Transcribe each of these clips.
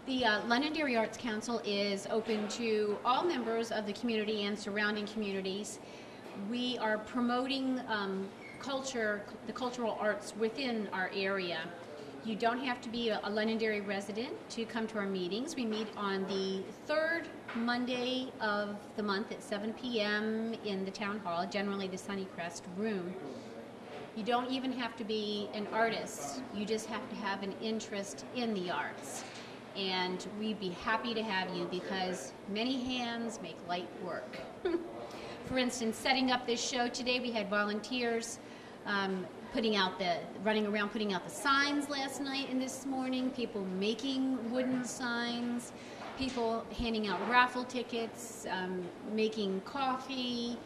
The Londonderry Arts Council is open to all members of the community and surrounding communities. We are promoting the cultural arts within our area. You don't have to be a Londonderry resident to come to our meetings. We meet on the third Monday of the month at 7 p.m. in the town hall, generally the Sunnycrest room. You don't even have to be an artist. You just have to have an interest in the arts. And we'd be happy to have you because many hands make light work. For instance, setting up this show today, we had volunteers running around putting out the signs last night and this morning, people making wooden signs, people handing out raffle tickets, making coffee,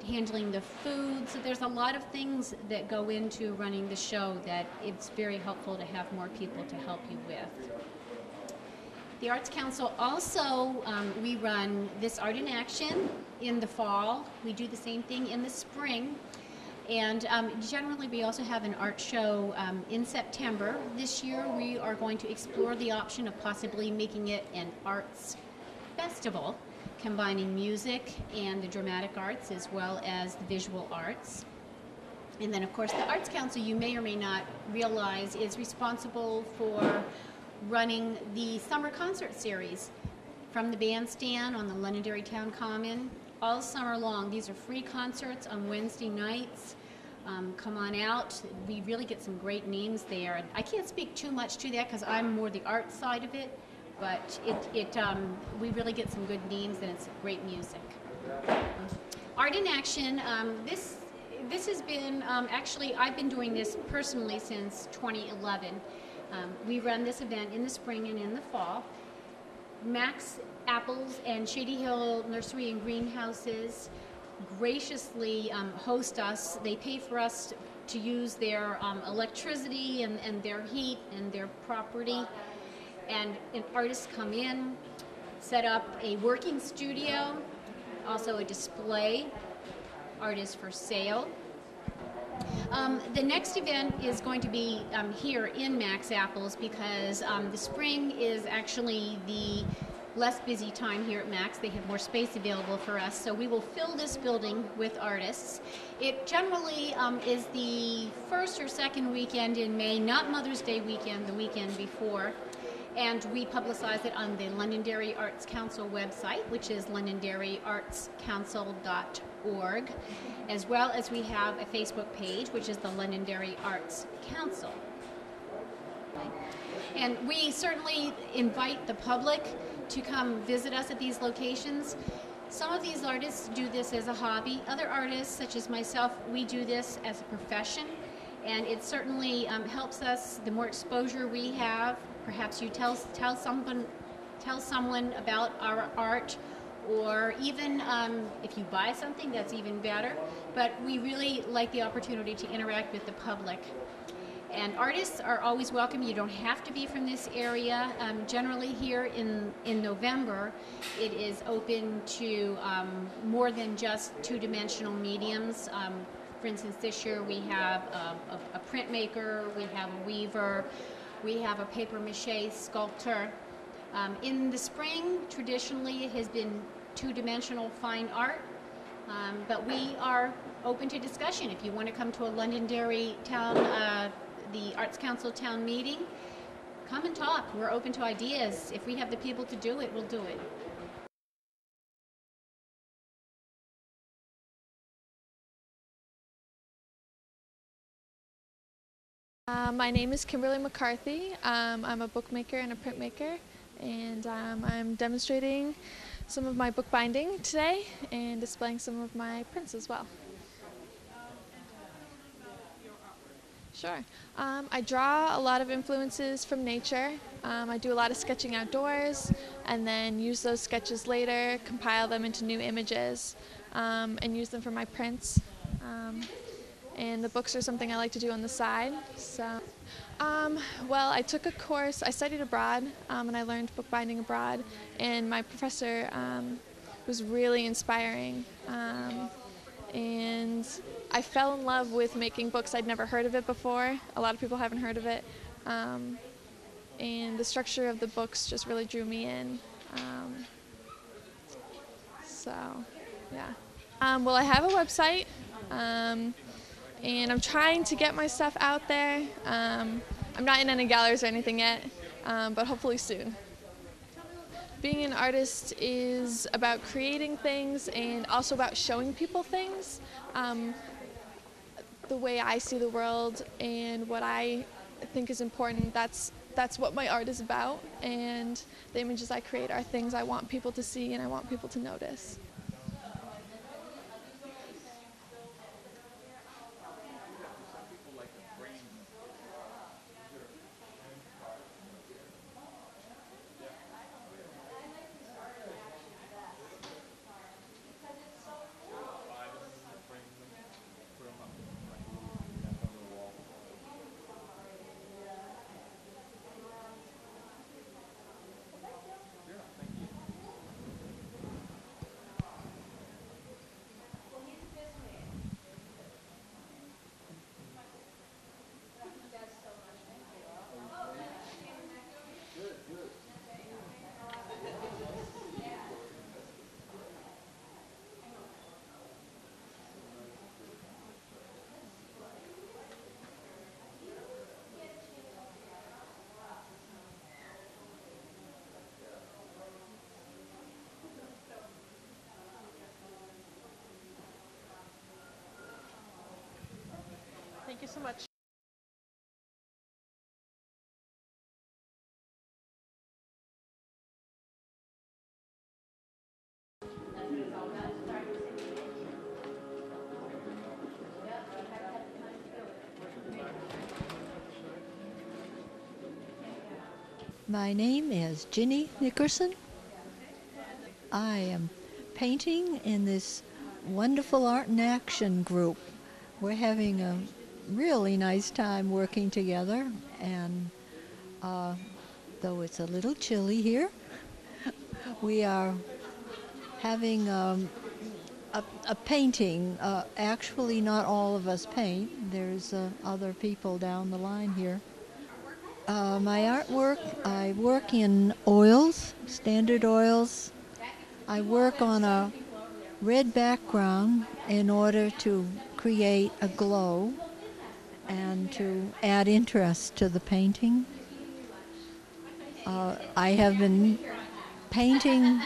handling the food. So there's a lot of things that go into running the show that it's very helpful to have more people to help you with. The Arts Council also, we run this Art in Action in the fall. We do the same thing in the spring. And generally we also have an art show in September. This year we are going to explore the option of possibly making it an arts festival, combining music and the dramatic arts as well as the visual arts. And then of course the Arts Council, you may or may not realize, is responsible for running the summer concert series from the bandstand on the Londonderry Town Common all summer long. These are free concerts on Wednesday nights. Come on out. We really get some great names there. And I can't speak too much to that because I'm more the art side of it, but we really get some good names and it's great music. Art in Action, this has been, actually I've been doing this personally since 2011. We run this event in the spring and in the fall. Max Apples and Shady Hill Nursery and Greenhouses graciously host us. They pay for us to use their electricity and their heat and their property. And artists come in, set up a working studio, also a display. Art is for sale. The next event is going to be here in Max Apples because the spring is actually the less busy time here at Max. They have more space available for us, so we will fill this building with artists. It generally is the first or second weekend in May, not Mother's Day weekend, the weekend before. And we publicize it on the Londonderry Arts Council website, which is londonderryartscouncil.org, as well as we have a Facebook page, which is the Londonderry Arts Council. And we certainly invite the public to come visit us at these locations. Some of these artists do this as a hobby. Other artists, such as myself, we do this as a profession. And it certainly helps us, the more exposure we have. Perhaps you tell someone about our art, or even if you buy something, that's even better. But we really like the opportunity to interact with the public. And artists are always welcome. You don't have to be from this area. Generally here in November, it is open to more than just two-dimensional mediums. For instance, this year we have a printmaker, we have a weaver, we have a papier-mâché sculptor. In the spring, traditionally, it has been two-dimensional fine art, but we are open to discussion. If you want to come to a Londonderry town, the Arts Council town meeting, come and talk. We're open to ideas. If we have the people to do it, we'll do it. My name is Kimberly McCarthy. I'm a bookmaker and a printmaker, and I'm demonstrating some of my bookbinding today and displaying some of my prints as well. Sure. I draw a lot of influences from nature. I do a lot of sketching outdoors and then use those sketches later, compile them into new images, and use them for my prints. And the books are something I like to do on the side. So, well, I took a course. I studied abroad, and I learned bookbinding abroad. And my professor was really inspiring. And I fell in love with making books. I'd never heard of it before. A lot of people haven't heard of it. and the structure of the books just really drew me in. So, yeah. Well, I have a website, and I'm trying to get my stuff out there. I'm not in any galleries or anything yet, but hopefully soon. Being an artist is about creating things and also about showing people things, the way I see the world and what I think is important. That's what my art is about, and the images I create are things I want people to see and I want people to notice. Thank you so much. My name is Ginny Nickerson. I am painting in this wonderful Art in Action group. We're having a really nice time working together, and though it's a little chilly here, we are having a painting. Actually, not all of us paint. There's other people down the line here. My artwork, I work in oils, standard oils. I work on a red background in order to create a glow and to add interest to the painting. I have been painting,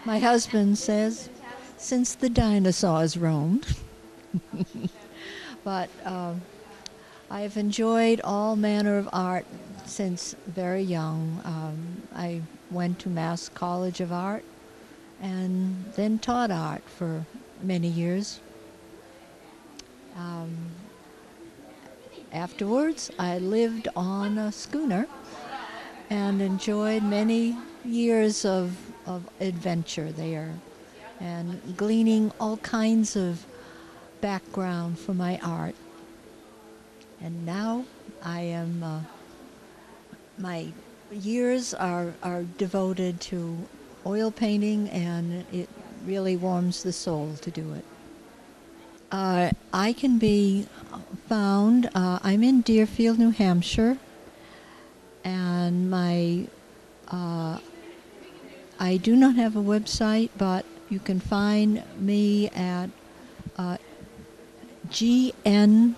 my husband says, since the dinosaurs roamed. But I've enjoyed all manner of art since very young. I went to Mass College of Art and then taught art for many years. Afterwards, I lived on a schooner and enjoyed many years of adventure there and gleaning all kinds of background for my art. And now I am, my years are devoted to oil painting, and it really warms the soul to do it. I can be found, I'm in Deerfield, New Hampshire, and I do not have a website, but you can find me at GN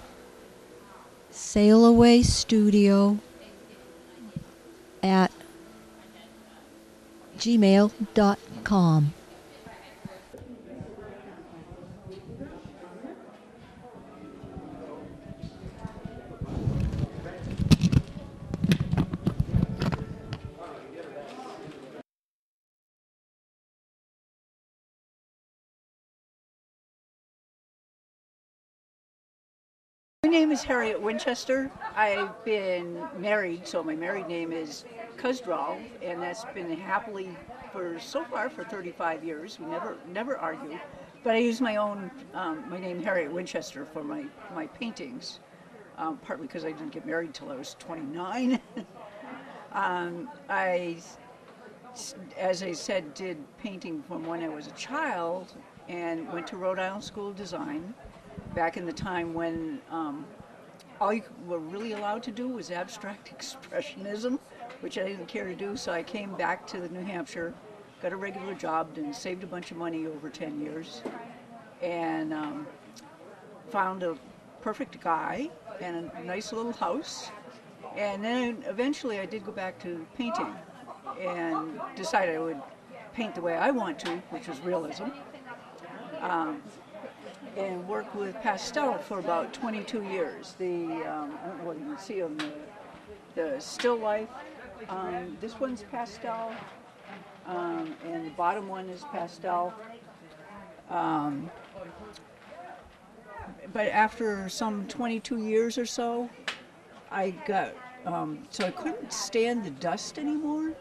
Sailaway Studio at gmail.com. My name is Harriet Winchester. I've been married, so my married name is Kuzdral, and that's been happily for so far for 35 years. We never argue, but I use my own my name Harriet Winchester for my paintings, partly because I didn't get married till I was 29. I, as I said, did painting from when I was a child, and went to Rhode Island School of Design back in the time when all you were really allowed to do was abstract expressionism, which I didn't care to do. So I came back to New Hampshire, got a regular job, and saved a bunch of money over 10 years, and found a perfect guy and a nice little house. And then eventually I did go back to painting and decided I would paint the way I want to, which was realism, and work with pastel for about 22 years. I don't know what you can see on the still life. This one's pastel, and the bottom one is pastel. But after some 22 years or so, I got, so I couldn't stand the dust anymore.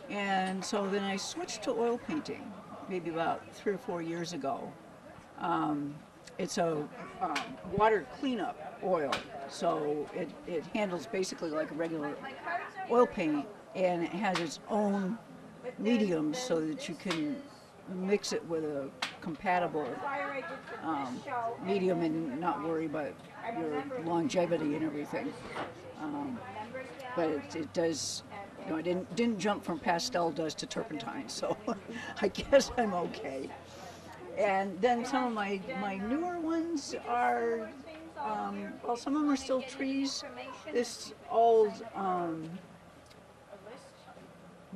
And so then I switched to oil painting, maybe about 3 or 4 years ago. It's a water cleanup oil, so it handles basically like a regular oil paint, and it has its own mediums so that you can mix it with a compatible medium and not worry about your longevity and everything. But it does, you know, it didn't jump from pastel dust to turpentine, so I guess I'm okay. And then some of my newer ones are, well, some of them are still trees. This old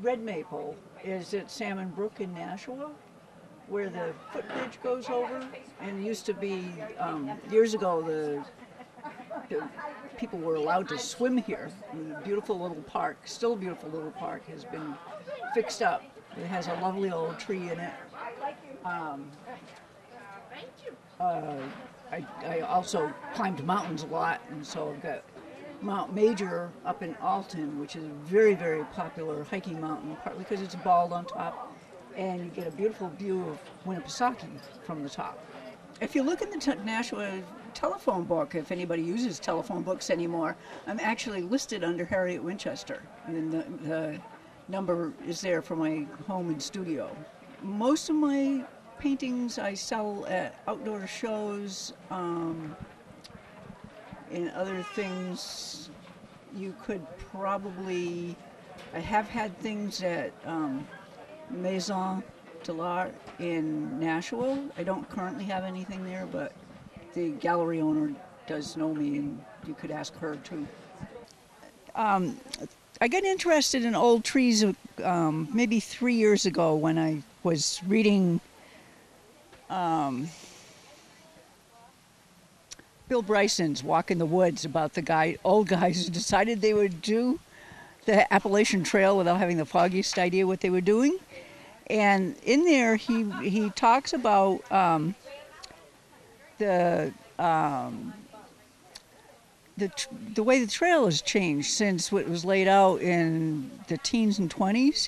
red maple is at Salmon Brook in Nashua, where the footbridge goes over. And it used to be, years ago, the people were allowed to swim here. And the beautiful little park, still a beautiful little park, has been fixed up. It has a lovely old tree in it. I also climbed mountains a lot, and so I've got Mount Major up in Alton, which is a very, very popular hiking mountain, partly because it's bald on top, and you get a beautiful view of Winnipesaukee from the top. If you look in the Nashua telephone book, if anybody uses telephone books anymore, I'm actually listed under Harriet Winchester, and the number is there for my home and studio. Most of my paintings I sell at outdoor shows, and other things you could probably, I have had things at Maison de l'Art in Nashua. I don't currently have anything there, but the gallery owner does know me, and you could ask her too. I got interested in old trees maybe 3 years ago when I was reading Bill Bryson's Walk in the Woods about the old guys who decided they would do the Appalachian Trail without having the foggiest idea what they were doing. And in there he talks about the way the trail has changed since what was laid out in the teens and 20s.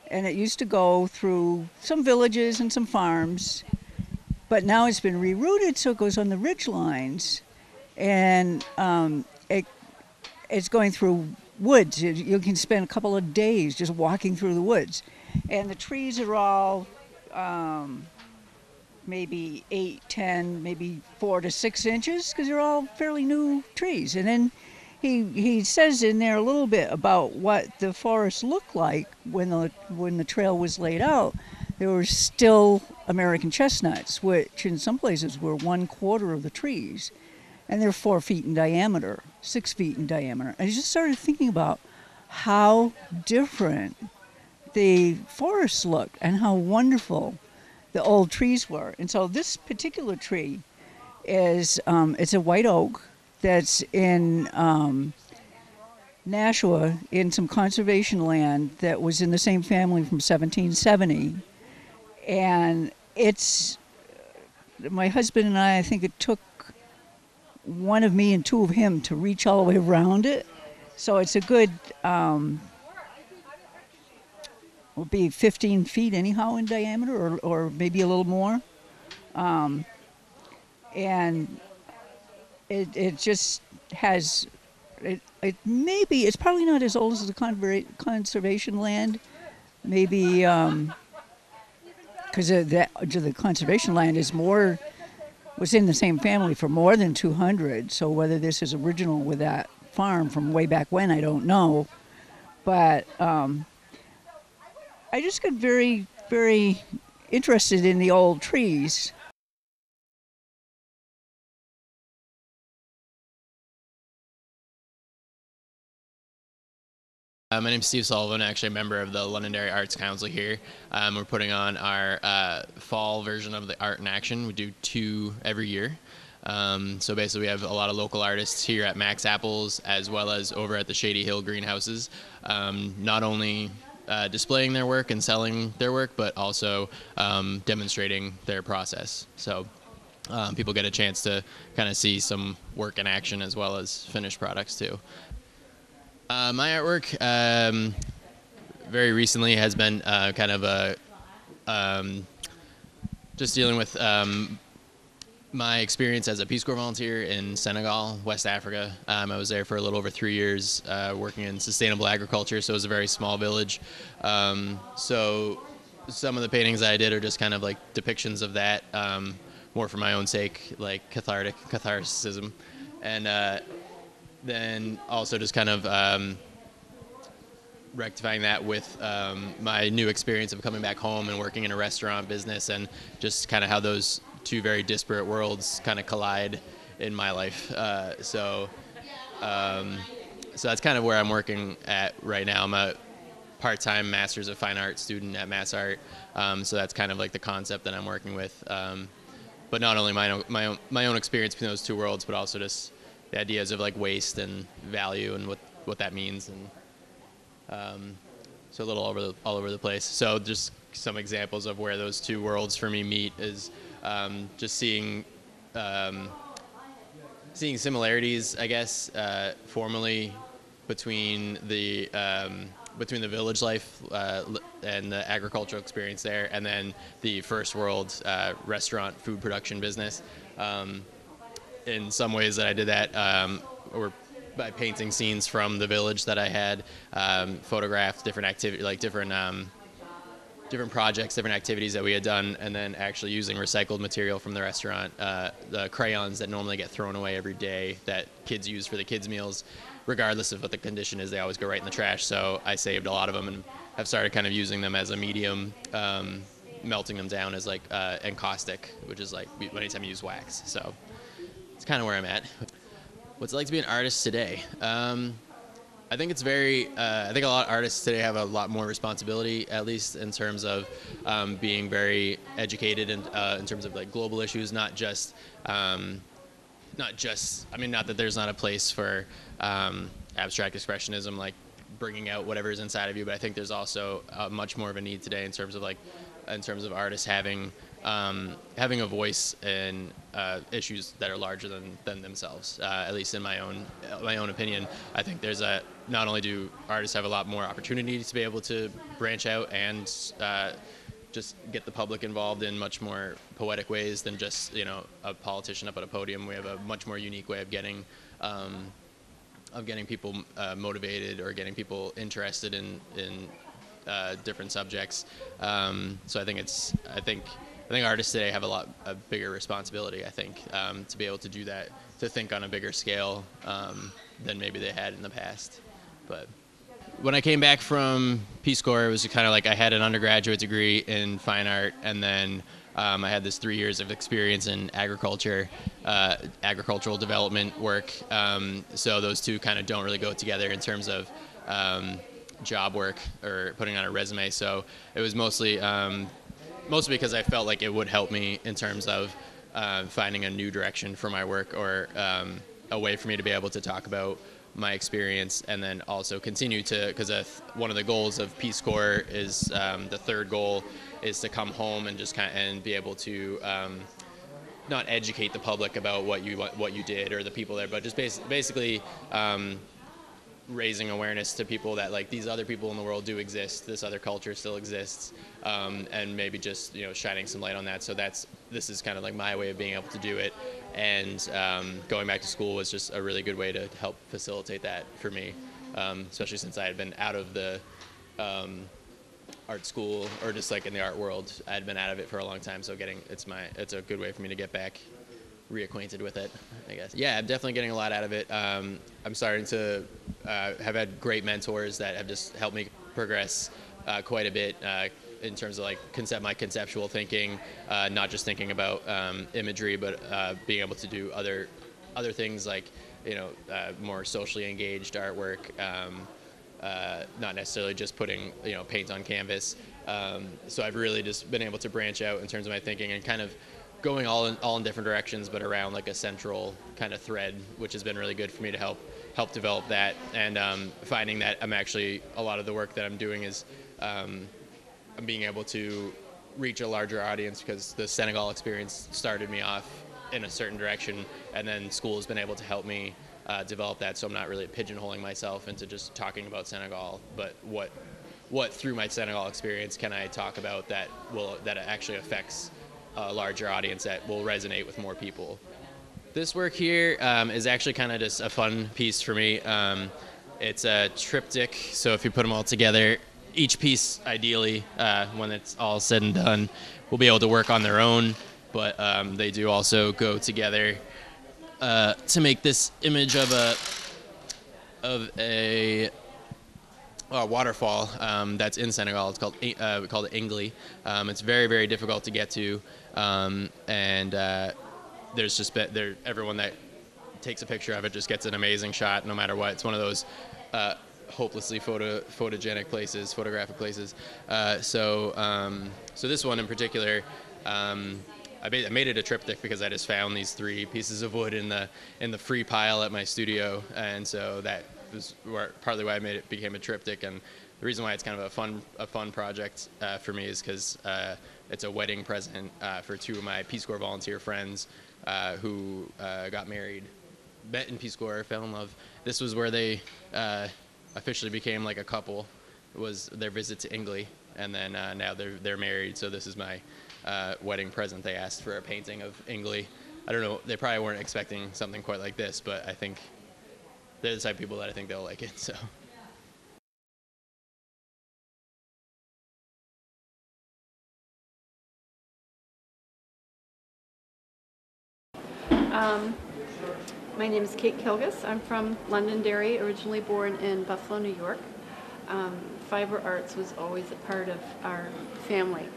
And it used to go through some villages and some farms, but now it's been rerouted, so it goes on the ridge lines, and it's going through woods. You can spend a couple of days just walking through the woods, and the trees are all maybe 8, 10, maybe 4 to 6 inches, because they're all fairly new trees. And then he says in there a little bit about what the forest looked like when the trail was laid out. There were still American chestnuts, which in some places were 1/4 of the trees, and they're 4 feet in diameter, 6 feet in diameter. I just started thinking about how different the forests looked and how wonderful the old trees were. And so this particular tree is it's a white oak that's in Nashua in some conservation land that was in the same family from 1770. And it's, my husband and I think it took one of me and 2 of him to reach all the way around it. So it's a good, will be 15 feet anyhow in diameter, or maybe a little more. And it just has, it maybe, it's probably not as old as the conservation land. Maybe, because the conservation land is more was in the same family for more than 200. So whether this is original with that farm from way back when, I don't know. But I just got very, very interested in the old trees. My name's Steve Sullivan, actually a member of the Londonderry Arts Council here. We're putting on our fall version of the Art in Action. We do 2 every year. So basically we have a lot of local artists here at Max Apples as well as over at the Shady Hill Greenhouses, not only displaying their work and selling their work, but also demonstrating their process. So people get a chance to kind of see some work in action as well as finished products too. My artwork very recently has been kind of just dealing with my experience as a Peace Corps volunteer in Senegal, West Africa. I was there for a little over 3 years working in sustainable agriculture, so it was a very small village. So some of the paintings I did are just kind of like depictions of that, more for my own sake, like catharticism. And then also just kind of rectifying that with my new experience of coming back home and working in a restaurant business, and just kind of how those 2 very disparate worlds kind of collide in my life. So that's kind of where I'm working at right now. I'm a part-time Masters of Fine Art student at Mass Art, so that's kind of like the concept that I'm working with. But not only my own experience between those 2 worlds, but also just the ideas of like waste and value and what that means, and so a little all over the place. So just some examples of where those 2 worlds for me meet is just seeing similarities, I guess, formally between the village life and the agricultural experience there, and then the first world restaurant food production business. In some ways that I did that or by painting scenes from the village that I had, photographed different activity, like different projects, different activities that we had done, and then actually using recycled material from the restaurant, the crayons that normally get thrown away every day that kids use for the kids' meals, regardless of what the condition is, they always go right in the trash. So I saved a lot of them and have started kind of using them as a medium, melting them down as like encaustic, which is like anytime you use wax. So it's kind of where I'm at. What's it like to be an artist today? I think it's I think a lot of artists today have a lot more responsibility, at least in terms of being very educated in terms of like global issues, not just, I mean, not that there's not a place for abstract expressionism, like bringing out whatever is inside of you, but I think there's also much more of a need today in terms of artists having a voice in issues that are larger than themselves. At least in my own opinion, I think there's not only do artists have a lot more opportunity to be able to branch out and just get the public involved in much more poetic ways than just a politician up at a podium. We have a much more unique way of getting people motivated or getting people interested in different subjects. So I think artists today have a bigger responsibility, I think, to be able to do that, to think on a bigger scale than maybe they had in the past. But when I came back from Peace Corps, it was kind of like I had an undergraduate degree in fine art, and then I had this 3 years of experience in agriculture, agricultural development work. So those 2 kind of don't really go together in terms of job work or putting on a resume. So it was mostly because I felt like it would help me in terms of finding a new direction for my work, or a way for me to be able to talk about my experience, and then also continue to, because one of the goals of Peace Corps is, the 3rd goal is to come home and just and be able to not educate the public about what you did or the people there, but just basically raising awareness to people that like these other people in the world do exist, this other culture still exists, and maybe just shining some light on that. So this is kind of like my way of being able to do it, and going back to school was just a really good way to help facilitate that for me, especially since I had been out of the art school, or just like in the art world. I had been out of it for a long time, so it's a good way for me to get back reacquainted with it, I guess. Yeah, I'm definitely getting a lot out of it. I'm starting to have had great mentors that have just helped me progress quite a bit in terms of like my conceptual thinking, not just thinking about imagery, but being able to do other things like, you know, more socially engaged artwork, not necessarily just putting, you know, paint on canvas. So I've really just been able to branch out in terms of my thinking and kind of going all in different directions, but around like a central kind of thread, which has been really good for me to help develop that. And finding that I'm actually, a lot of the work that I'm doing is I'm being able to reach a larger audience, because the Senegal experience started me off in a certain direction, and then school has been able to help me develop that, so I'm not really pigeonholing myself into just talking about Senegal, but what through my Senegal experience can I talk about that actually affects a larger audience, that will resonate with more people. This work here is actually kind of just a fun piece for me. It's a triptych, so if you put them all together, each piece ideally, when it's all said and done, will be able to work on their own, but they do also go together to make this image of a waterfall that's in Senegal. It's called we call it Ingli. It's very, very difficult to get to, and there's just everyone that takes a picture of it just gets an amazing shot no matter what. It's one of those hopelessly photographic places. So this one in particular, I made it a triptych because I just found these 3 pieces of wood in the free pile at my studio, and so that was partly why it became a triptych. And the reason why it's kind of a fun project for me is because it's a wedding present for 2 of my Peace Corps volunteer friends who got married, met in Peace Corps, fell in love. This was where they officially became like a couple. It was their visit to Ingli, and then now they're married. So this is my wedding present. They asked for a painting of Ingli. I don't know, they probably weren't expecting something quite like this, but I think they're the type of people that I think they'll like it. So. My name is Kate Kilgus. I'm from Londonderry, originally born in Buffalo, New York. Fiber arts was always a part of our family.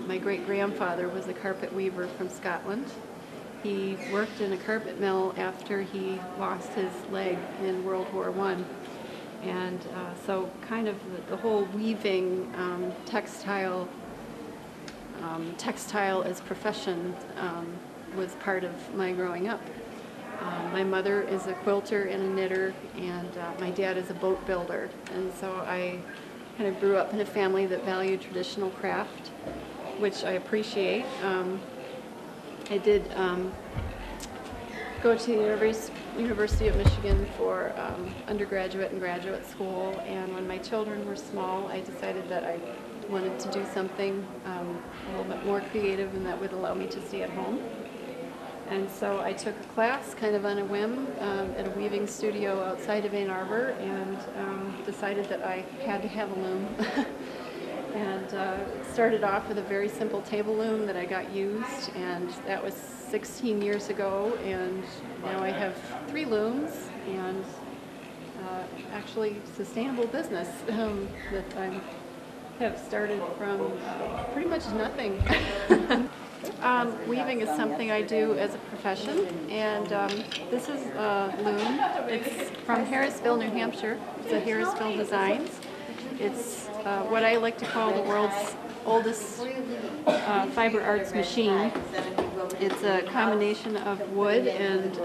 My great-grandfather was a carpet weaver from Scotland. He worked in a carpet mill after he lost his leg in World War I. And so kind of the whole weaving, textile as profession was part of my growing up. My mother is a quilter and a knitter, and my dad is a boat builder. And so I kind of grew up in a family that valued traditional craft, which I appreciate. I did go to the University of Michigan for undergraduate and graduate school, and when my children were small, I decided that I wanted to do something a little bit more creative and that would allow me to stay at home. And so I took a class kind of on a whim at a weaving studio outside of Ann Arbor, and decided that I had to have a loom. And started off with a very simple table loom that I got used, and that was 16 years ago, and now I have 3 looms, and actually sustainable business that I have started from pretty much nothing. Weaving is something I do as a profession, and this is a loom. It's from Harrisville, New Hampshire. It's a Harrisville Designs. It's what I like to call the world's oldest fiber arts machine. It's a combination of wood and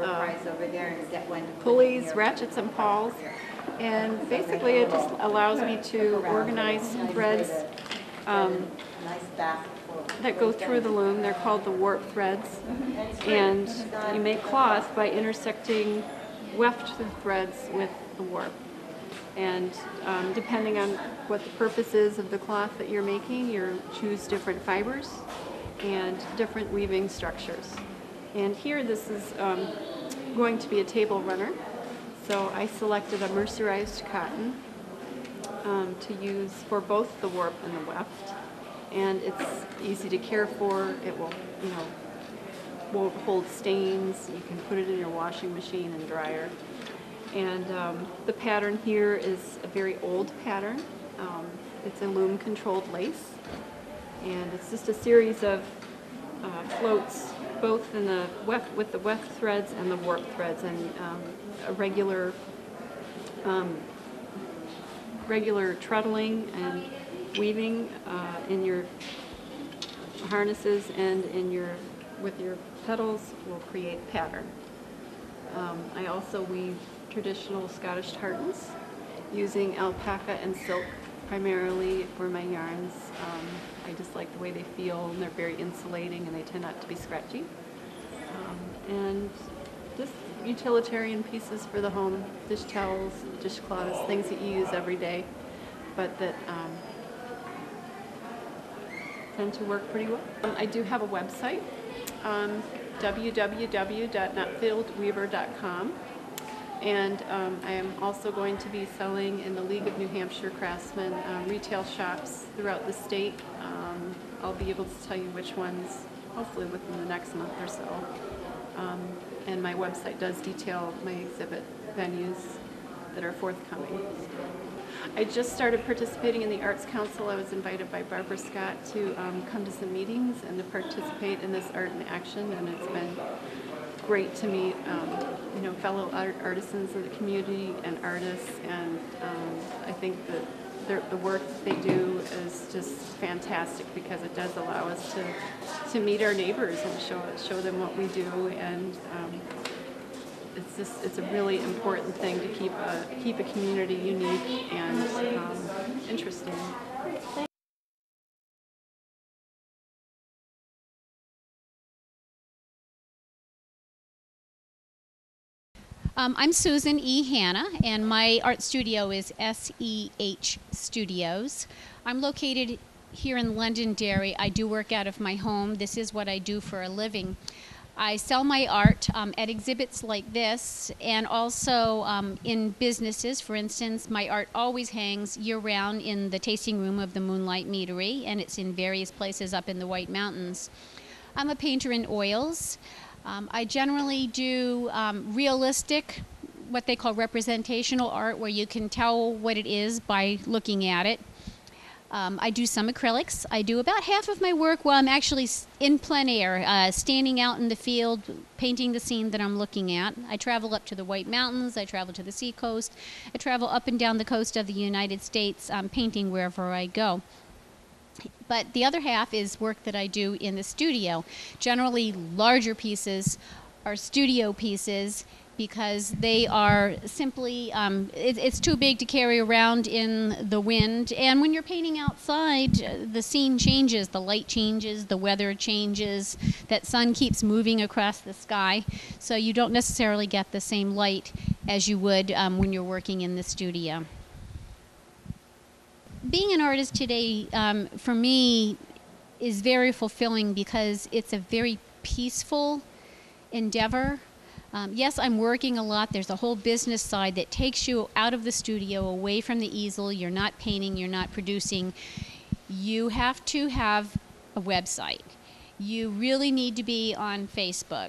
pulleys, ratchets, and pawls. And basically it just allows me to organize threads that go through the loom. They're called the warp threads. And you make cloth by intersecting weft threads with the warp. And depending on what the purpose is of the cloth that you're making, you choose different fibers and different weaving structures. And here this is going to be a table runner. So I selected a mercerized cotton to use for both the warp and the weft. And it's easy to care for. It will, won't hold stains. You can put it in your washing machine and dryer. And the pattern here is a very old pattern. It's a loom-controlled lace, and it's just a series of floats, both in the with the weft threads and the warp threads, and a regular treadling and weaving in your harnesses and with your petals will create pattern. I also weave traditional Scottish tartans using alpaca and silk primarily for my yarns. I just like the way they feel, and they're very insulating, and they tend not to be scratchy. And just utilitarian pieces for the home, dish towels, dishcloths, things that you use every day, but that tend to work pretty well. I do have a website, www.nutfieldweaver.com, and I am also going to be selling in the League of New Hampshire Craftsmen retail shops throughout the state. I'll be able to tell you which ones, hopefully within the next month or so. And my website does detail my exhibit venues that are forthcoming. I just started participating in the Arts Council. I was invited by Barbara Scott to come to some meetings and to participate in this Art in Action, and it's been great to meet fellow artisans in the community and artists, and I think that the work that they do is just fantastic, because it does allow us to meet our neighbors and show them what we do, and it's a really important thing to keep a community unique and interesting. I'm Susan E. Hanna, and my art studio is SEH Studios. I'm located here in Londonderry. I do work out of my home. This is what I do for a living. I sell my art at exhibits like this, and also in businesses. For instance, my art always hangs year-round in the tasting room of the Moonlight Meadery, and it's in various places up in the White Mountains. I'm a painter in oils. I generally do realistic, what they call representational art, where you can tell what it is by looking at it. I do some acrylics. I do about half of my work while I'm actually in plein air, standing out in the field, painting the scene that I'm looking at. I travel up to the White Mountains. I travel to the seacoast. I travel up and down the coast of the United States, painting wherever I go. But the other half is work that I do in the studio. Generally, larger pieces are studio pieces because they are simply, it's too big to carry around in the wind. And when you're painting outside, the scene changes, the light changes, the weather changes, that sun keeps moving across the sky. So you don't necessarily get the same light as you would when you're working in the studio. Being an artist today, for me, is very fulfilling because it's a very peaceful endeavor. Yes, I'm working a lot. There's a whole business side that takes you out of the studio, away from the easel. You're not painting, you're not producing. You have to have a website. You really need to be on Facebook.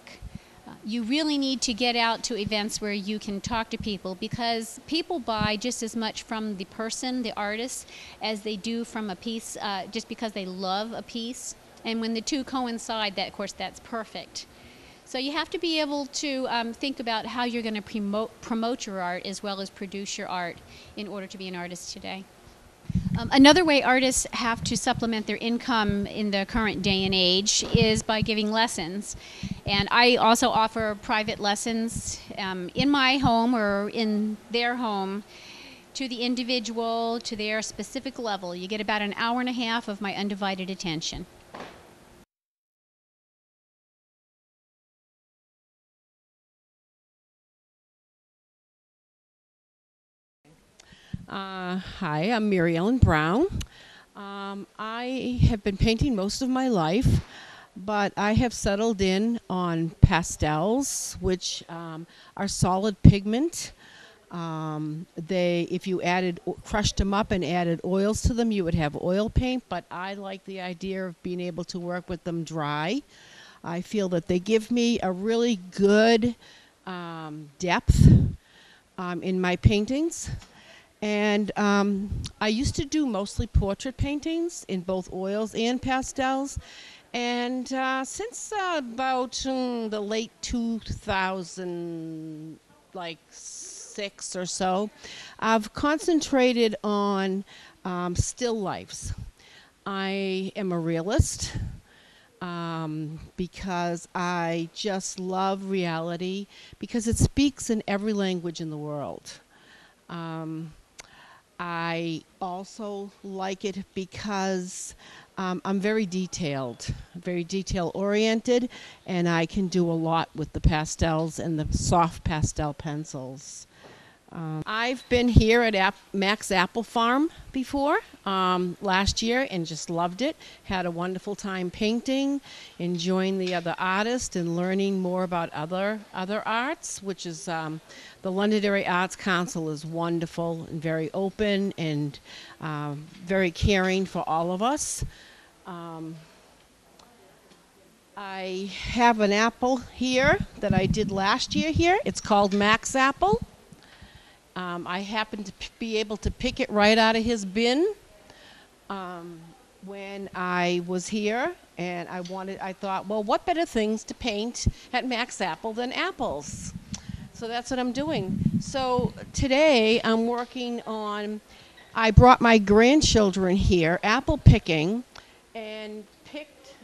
You really need to get out to events where you can talk to people, because people buy just as much from the person, the artist, as they do from a piece, just because they love a piece. And when the two coincide, that, of course, that's perfect. So you have to be able to think about how you're going to promote your art as well as produce your art in order to be an artist today. Another way artists have to supplement their income in the current day and age is by giving lessons. And I also offer private lessons in my home or in their home to the individual, to their specific level. You get about an hour and a half of my undivided attention. Hi, I'm Mary Ellen Brown. I have been painting most of my life, but I have settled in on pastels, which are solid pigment. If you crushed them up and added oils to them, you would have oil paint, but I like the idea of being able to work with them dry. I feel that they give me a really good depth in my paintings. And I used to do mostly portrait paintings in both oils and pastels. And since about the late 2000, like 6 or so, I've concentrated on still lifes. I am a realist because I just love reality because it speaks in every language in the world. I also like it because I'm very detail oriented, and I can do a lot with the pastels and the soft pastel pencils. I've been here at Max Apple Farm before last year and just loved it. Had a wonderful time painting, enjoying the other artists and learning more about other arts, which is the Londonderry Arts Council is wonderful and very open and very caring for all of us. I have an apple here that I did last year here. It's called Max Apple. I happened to be able to pick it right out of his bin when I was here, and I thought, well, what better things to paint at Max Apple than apples? So that's what I'm doing. So today I'm working on, I brought my grandchildren here, apple picking, and picked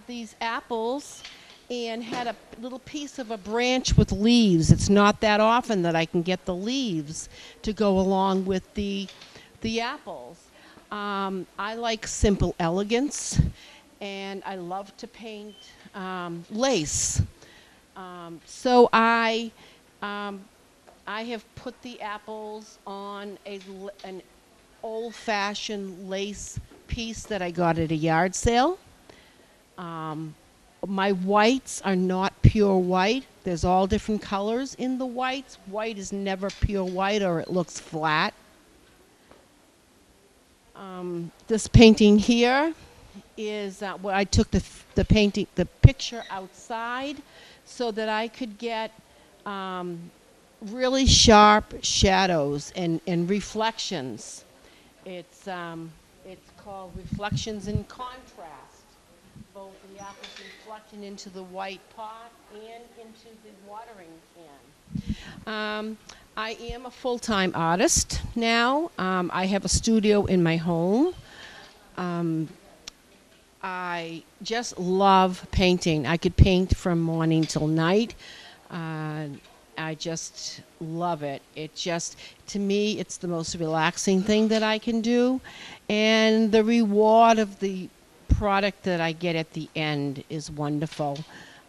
these apples and had a little piece of a branch with leaves. It's not that often that I can get the leaves to go along with the apples. I like simple elegance, and I love to paint lace. So I have put the apples on an old-fashioned lace piece that I got at a yard sale. My whites are not pure white. There's all different colors in the whites. White is never pure white or it looks flat. This painting here is where I took the picture outside so that I could get really sharp shadows and reflections. It's called Reflections in Contrast. Both the apples reflecting into the white pot and into the watering can. I am a full-time artist now. I have a studio in my home. I just love painting. I could paint from morning till night. I just love it. To me, it's the most relaxing thing that I can do. And the reward of the product that I get at the end is wonderful.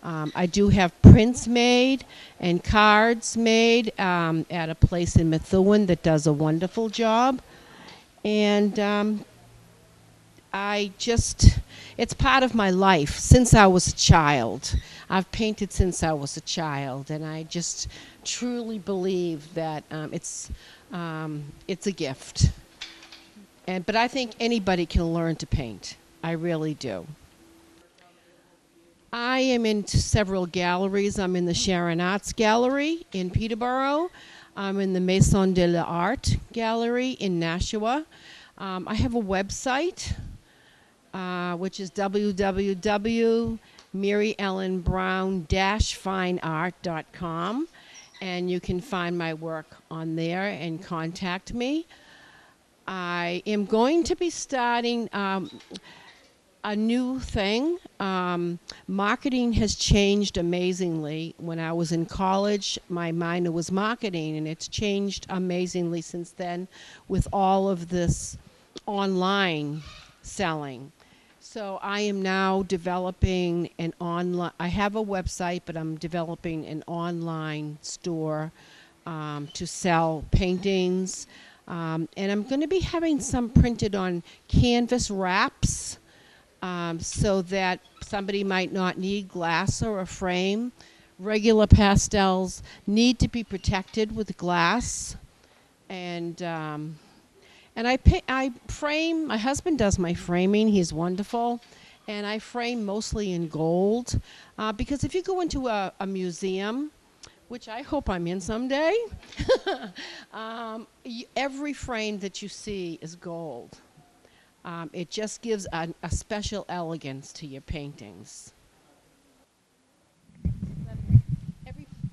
I do have prints made and cards made at a place in Methuen that does a wonderful job. And it's part of my life since I was a child. I've painted since I was a child, and I just truly believe that it's a gift. But I think anybody can learn to paint. I really do. I am in several galleries. I'm in the Sharon Arts Gallery in Peterborough. I'm in the Maison de l'Art Gallery in Nashua. I have a website, which is www.maryellenbrown-fineart.com, and you can find my work on there and contact me. I am going to be starting a new thing. Marketing has changed amazingly. When I was in college, my minor was marketing, and it's changed amazingly since then with all of this online selling. So I am now developing an online, I have a website, but I'm developing an online store to sell paintings. And I'm going to be having some printed on canvas wraps so that somebody might not need glass or a frame. Regular pastels need to be protected with glass. And I frame, my husband does my framing, he's wonderful. and I frame mostly in gold because if you go into a museum, which I hope I'm in someday, every frame that you see is gold. It just gives a special elegance to your paintings.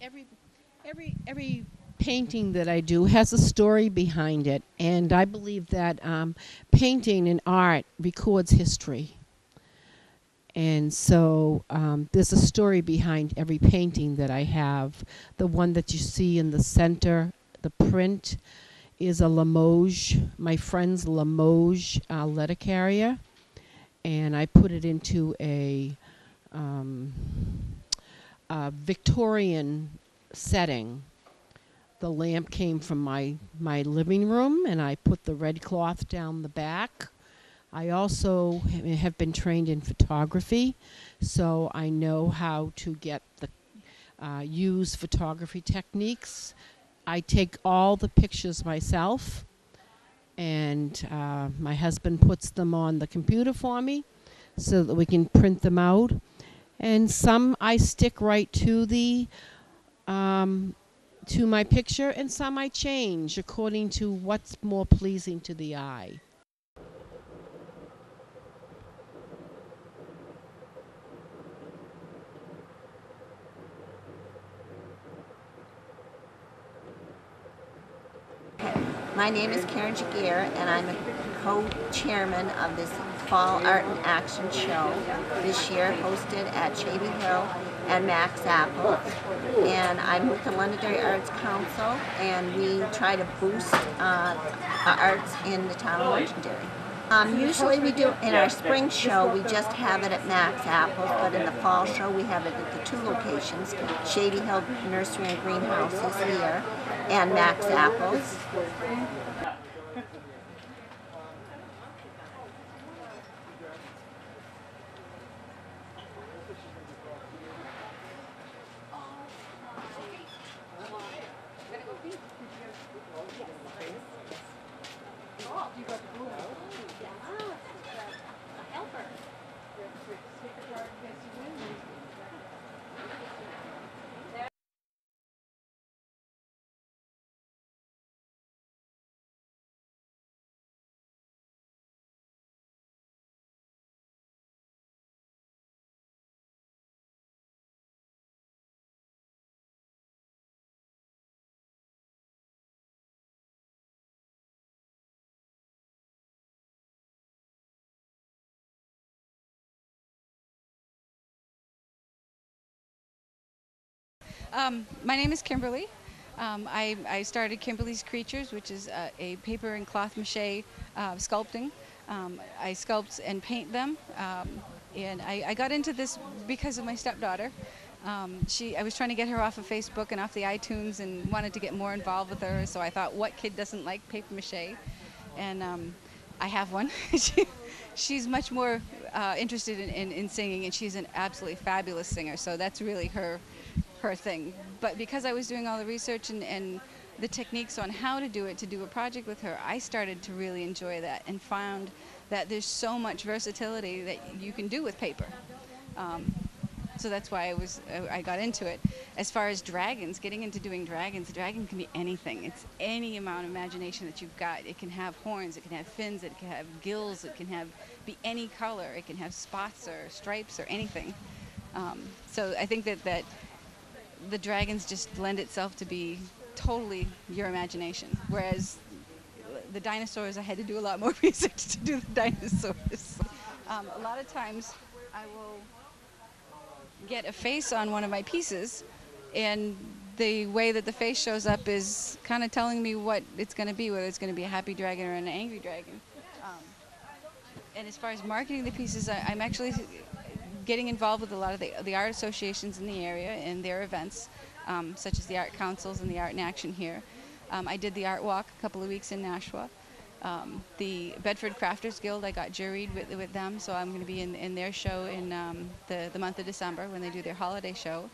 Every, every, every painting that I do has a story behind it, and I believe that painting and art records history. And so there's a story behind every painting that I have. The one that you see in the center, the print, is a Limoges, my friend's Limoges letter carrier. And I put it into a Victorian setting. The lamp came from my living room, and I put the red cloth down the back. I also have been trained in photography, so I know how to get the use photography techniques. I take all the pictures myself, and my husband puts them on the computer for me so that we can print them out. And some I stick right to the to my picture, and some I change according to what's more pleasing to the eye. My name is Karen Jagier, and I'm a co-chairman of this Fall Art and Action Show, this year hosted at Shady Hill and Max Apple. And I'm with the Londonderry Arts Council, and we try to boost arts in the town of Londonderry. Usually we do, in our spring show, we just have it at Max Apples, but in the fall show we have it at the two locations, Shady Hill Nursery and Greenhouses here, and Max Apples. My name is Kimberly. I started Kimberly's Creatures, which is a paper and cloth mache sculpting. I sculpt and paint them, and I got into this because of my stepdaughter. I was trying to get her off of Facebook and off the iTunes and wanted to get more involved with her, so I thought, what kid doesn't like paper mache? And I have one. She's much more interested in singing, and she's an absolutely fabulous singer, so that's really her thing. But because I was doing all the research and the techniques on how to do a project with her, I started to really enjoy that and found that there's so much versatility that you can do with paper. So that's why I got into it. As far as dragons, getting into doing dragons, a dragon can be anything. It's any amount of imagination that you've got. It can have horns, it can have fins, it can have gills, it can be any color, it can have spots or stripes or anything. So I think that the dragons just lend itself to be totally your imagination, whereas the dinosaurs, I had to do a lot more research to do the dinosaurs. A lot of times I will get a face on one of my pieces, and the way that the face shows up is kind of telling me what it's going to be, whether it's going to be a happy dragon or an angry dragon. And as far as marketing the pieces, I'm actually getting involved with a lot of the art associations in the area and their events, such as the art councils and the Art in Action here. I did the art walk a couple of weeks in Nashua. The Bedford Crafters Guild, I got juried with them, so I'm going to be in their show in the month of December when they do their holiday show.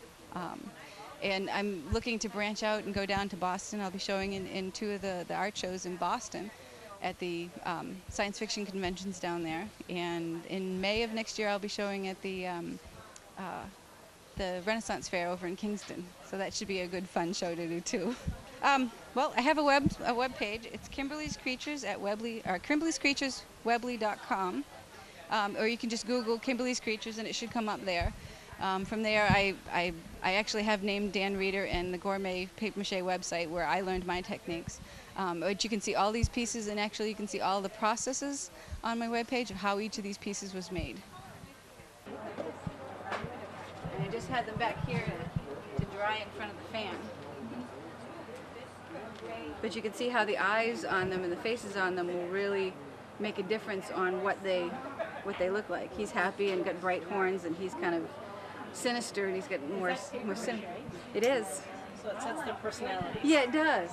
And I'm looking to branch out and go down to Boston. I'll be showing in two of the art shows in Boston. at the science fiction conventions down there. And in May of next year, I'll be showing at the Renaissance Fair over in Kingston. So that should be a good, fun show to do too. Well, I have a web page. It's Kimberly's Creatures at Kimberly'sCreaturesWebley.com, or you can just Google Kimberly's Creatures and it should come up there. From there, I actually have named Dan Reeder and the Gourmet Paper Mache website where I learned my techniques. But you can see all these pieces, and actually you can see all the processes on my webpage of how each of these pieces was made. And I just had them back here to dry in front of the fan. But you can see how the eyes on them and the faces on them will really make a difference on what they look like. He's happy and got bright horns, and he's kind of sinister, and he's got more sinister. It is. So it sets their personality. Yeah, it does.